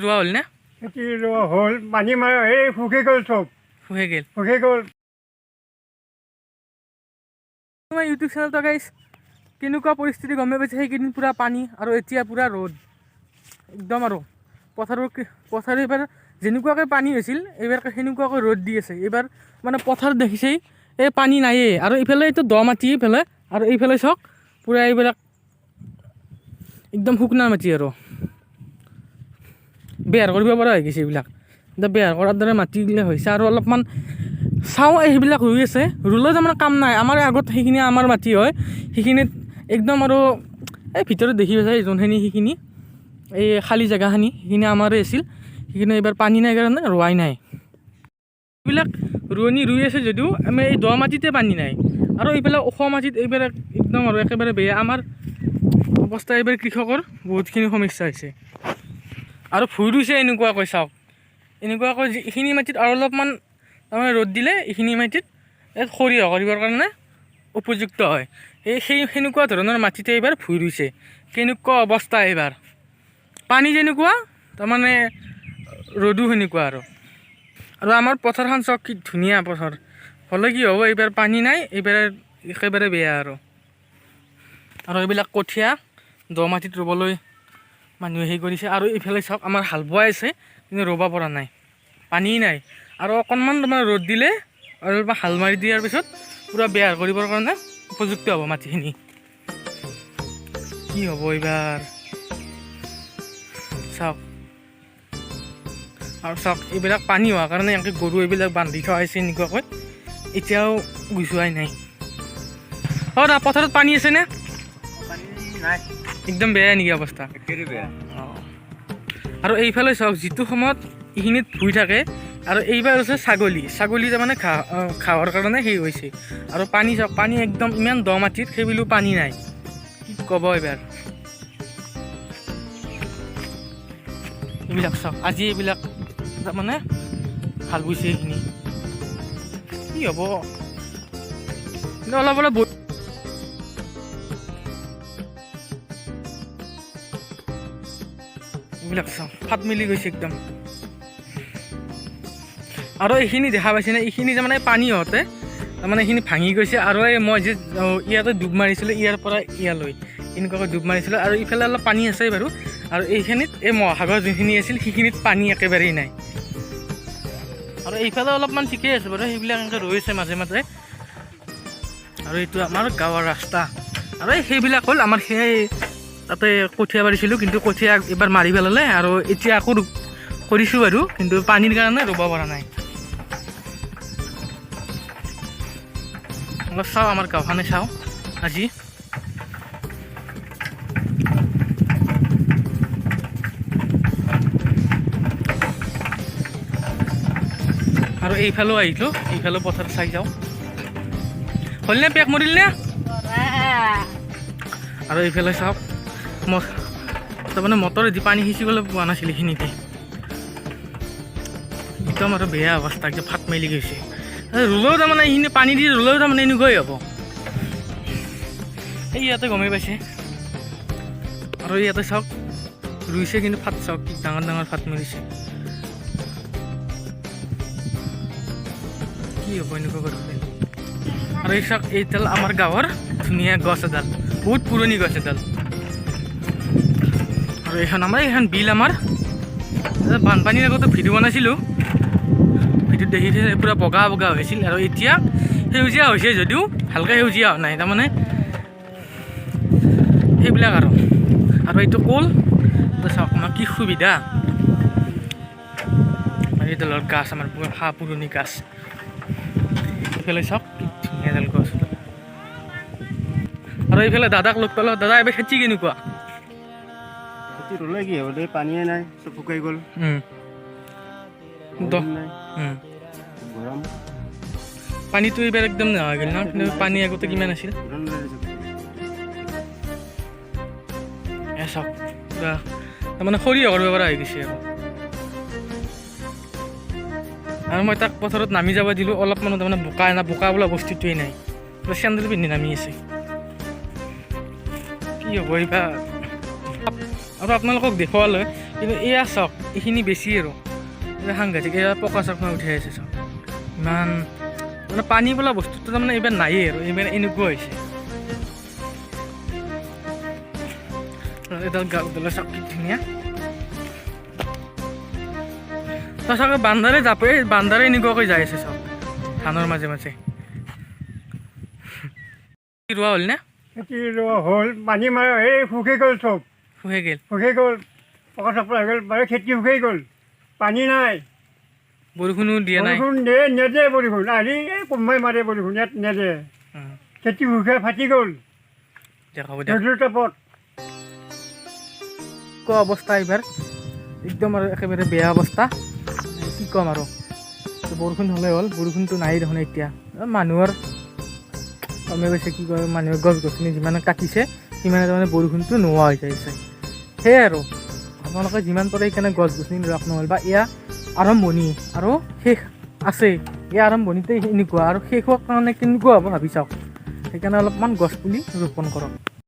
ৰোৱা হ'ল নে? খেতি ৰোৱা হ'ল, পানী মাৰ এই শুকাই গ'ল চব, শুকাই গ'ল। শুকাই গ'ল। তোমাৰ ইউটিউব চেনেলটো গাইছ কেনেকুৱা পৰিস্থিতি গমে পাইছে, সেইকেইদিন পূৰা পানী আৰু এতিয়া পূৰা ৰ'দ একদম। আৰু পথাৰ এইবাৰ যেনেকুৱাকৈ পানী হৈছিল এইবাৰ সেনেকুৱাকৈ ৰ'দ দি আছে। এইবাৰ মানে পথাৰ দেখিছেই এই পানী নায়েই, আৰু এইফালে এইটো দ মাটি এইফালে, আৰু এইফালে চাওক পূৰা এইবিলাক একদম শুকনা মাটি আৰু বেহাৰ কৰিব পৰা হৈ গৈছে এইবিলাক। এতিয়া বেহাৰ কৰাৰ দৰে মাটিগিলা হৈছে, আৰু অলপমান চাওঁ সেইবিলাক ৰুই আছে, ৰুলেও তাৰমানে কাম নাই। আমাৰ আগত সেইখিনি আমাৰ মাটি হয়, সেইখিনিত একদম আৰু এই ভিতৰত দেখি পাইছে যোনখিনি সেইখিনি এই খালী জেগাখিনি সেইখিনি আমাৰে আছিল। সেইখিনি এইবাৰ পানী নাই কাৰণে ৰোৱাই নাই। এইবিলাক ৰোৱনী ৰুই আছে যদিও আমি এই দ মাটিতে পানী নাই, আৰু এইফালে ওখ মাটিত এইবাৰ একদম আৰু একেবাৰে বেয়া। আমাৰ অৱস্থা এইবাৰ কৃষকৰ বহুতখিনি সমস্যা হৈছে। আৰু ভুই ৰুইছে এনেকুৱাকৈ চাওক, এনেকুৱাকৈ এইখিনি মাটিত আৰু অলপমান তাৰমানে ৰ'দ দিলে এইখিনি মাটিত সৰিয়হ কৰিবৰ কাৰণে উপযুক্ত হয়। সেনেকুৱা ধৰণৰ মাটিতে এইবাৰ ভুই ৰুইছে। কেনেকুৱা অৱস্থা এইবাৰ, পানী যেনেকুৱা তাৰমানে ৰ'দো সেনেকুৱা। আৰু আমাৰ পথাৰখন চাওক কি ধুনীয়া পথাৰ, হ'লে কি হ'ব এইবাৰ পানী নাই, এইবাৰ একেবাৰে বেয়া। আৰু এইবিলাক কঠীয়া দ মাটিত ৰুবলৈ মানুহে হেৰি কৰিছে। আৰু এইফালে চাওক আমাৰ হাল বোৱাই আছে কিন্তু ৰুব পৰা নাই, পানী নাই। আৰু অকণমান তোমাৰ ৰ'দ দিলে আৰু হাল মাৰি দিয়াৰ পিছত পূৰা বেহাৰ কৰিবৰ কাৰণে উপযুক্ত হ'ব মাটিখিনি। কি হ'ব এইবাৰ চাওক। আৰু চাওক এইবিলাক পানী হোৱাৰ কাৰণে এনেকৈ গৰু এইবিলাক বান্ধি থোৱা হৈছে এনেকুৱাকৈ, এতিয়াও গুচোৱাই নাই। পথাৰত পানী আছেনে? একদম বেয়া নেকি অৱস্থা? আৰু এইফালে চাওক যিটো সময়ত এইখিনিত ভুই থাকে, আৰু এইবাৰ হৈছে ছাগলী তাৰমানে ঘাঁহৰ কাৰণে সেই হৈছে। আৰু পানী চাওক, পানী একদম ইমান দ মাটিত সেইবুলিও পানী নাই, কি ক'ব এইবাৰ। এইবিলাক চাওক আজি এইবিলাক তাৰমানে ভাল গৈছে এইখিনি, কি হ'ব অলপ অলপ এইবিলাক চাওক ফাট মিলি গৈছে একদম। আৰু এইখিনি দেখা পাইছেনে, এইখিনি তাৰমানে পানী হওঁতে তাৰমানে এইখিনি ভাঙি গৈছে। আৰু এই মই যে ইয়াতে ডুব মাৰিছিলোঁ, ইয়াৰ পৰা ইয়ালৈ এনেকুৱাকৈ ডুব মাৰিছিলোঁ। আৰু ইফালে অলপ পানী আছে বাৰু, আৰু এইখিনিত এই মহাসাগৰ যোনখিনি আছিল সেইখিনিত পানী একেবাৰেই নাই। আৰু এইফালে অলপমান ঠিকেই আছে বাৰু, সেইবিলাক এনেকৈ ৰৈছে মাজে মাজে। আৰু এইটো আমাৰ গাঁৱৰ ৰাস্তা, আৰু সেইবিলাক হ'ল আমাৰ সেই তাতে কঠীয়া পাৰিছিলোঁ, কিন্তু কঠীয়া এইবাৰ মাৰি পেলালে। আৰু এতিয়া আকৌ কৰিছোঁ বাৰু, কিন্তু পানীৰ কাৰণে ৰুব পৰা নাই। অলপ চাওঁ আমাৰ গাঁওখনে চাওঁ আজি। আৰু এইফালেও আহিলোঁ, এইফালেও পথাৰ চাই যাওঁ। হ'লনে পেক মৰিল নে? আৰু এইফালে চাওক তাৰমানে মটৰেদি পানী সিঁচিবলৈ পোৱা নাছিল এইখিনিতে, একদম আৰু বেয়া অৱস্থা, একদম ফাট মেলি গৈছে। ৰুলেও তাৰমানে এইখিনি পানী দি ৰুলেও তাৰমানে এনেকুৱাই হ'ব। এই ইয়াতে গমেই পাইছে। আৰু ইয়াতে চাওক ৰুইছে, কিন্তু ফাট চাওক কি ডাঙৰ ডাঙৰ ফাট মেলিছে। কি হ'ব এনেকুৱা কৰি। আৰু এই চাওক এইডাল আমাৰ গাঁৱৰ ধুনীয়া গছ এডাল, বহুত পুৰণি গছ এডাল। আৰু এইখন বিল আমাৰ বানপানীৰ আগতে ভিডিঅ' বনাইছিলোঁ, ভিডিঅ'ত দেখিছে পূৰা বগা বগা হৈছিল। আৰু এতিয়া সেউজীয়া হৈছে যদিও ভালকৈ সেউজীয়া হোৱা নাই, তাৰমানে সেইবিলাক। আৰু এইটো কল চাওক আমাৰ কি সুবিধা। এইডালৰ গাছ আমাৰ পুৰণি গাছ, এইফালে চাওক কি ধুনীয়া এডাল গছ। আৰু এইফালে দাদাক লগ পালোঁ। দাদা এইবাৰ খেতি কেনেকুৱা? খেতি ৰুলে কি হ'ব, পানীয়ে নাই, চব শুকাই গ'ল। গৰম পানীটো এইবাৰ একদম নোহোৱা হৈ গ'ল ন, কিন্তু পানী আগতে কিমান আছিল। চাওক তাৰমানে সৰিয়হ কৰিব পৰা হৈ গৈছে। আৰু মই তাক পথাৰত নামি যাব দিলোঁ, অলপমান তাৰমানে বোকা বোলা বস্তুটোৱেই নাই, চেণ্ডেল পিন্ধি নামি আছে। কি হ'ব এইবাৰ। আৰু আপোনালোকক দেখুৱালৈ কিন্তু এয়া চাওক এইখিনি বেছি আৰু এইবাৰ সাংঘাতিক এয়া পকা চকমা উঠাই আছে চাওক ইমান মানে পানী বোলা বস্তুটো তাৰমানে এইবাৰ নায়েই আৰু এইবাৰ এনেকুৱা হৈছে এডাল গাঁৱডালৰ চাওক কি ধুনীয়া তই চাগে বান্দাৰে জাপে বান্দাৰে এনেকুৱাকৈ যাই আছে চাওক ধানৰ মাজে মাজে ৰোৱা হ'ল নে খেতি ৰোৱা হ'ল পানী মাৰে এই শুকাই গ'ল চব শুকাই গ'ল শুকাই গ'ল পকা চপৰা হৈ গ'ল বাৰু খেতি শুকাই গ'ল পানী নাই বৰষুণো দিয়া নাই বৰষুণ নেদে বৰষুণ আহি এই কোনোবাই মাৰে বৰষুণ ইয়াত নেদে খেতি শুকাই ফাটি গ'ল দেখা হ'ব দিয়া নদীৰ টাপত কোৱা অৱস্থা এইবাৰ একদম আৰু একেবাৰে বেয়া অৱস্থা কি ক'ম আৰু বৰষুণ হ'লে হ'ল বৰষুণটো নাই দেখোন এতিয়া মানুহৰ কমে গৈছে কি কয় মানুহে গছ গছনি যিমানে কাটিছে সিমানে তাৰমানে বৰষুণটো নোহোৱা হৈ যাইছে সেয়াই আৰু আপোনালোকে যিমান পাৰে সেইকাৰণে গছ গছনি ৰোৱক নহ'ল বা এয়া আৰম্ভণি আৰু শেষ আছে এই আৰম্ভণিতে এনেকুৱা আৰু শেষ হোৱাৰ কাৰণে কেনেকুৱা হ'ব ভাবি চাওক সেইকাৰণে অলপমান গছ পুলি ৰোপণ কৰক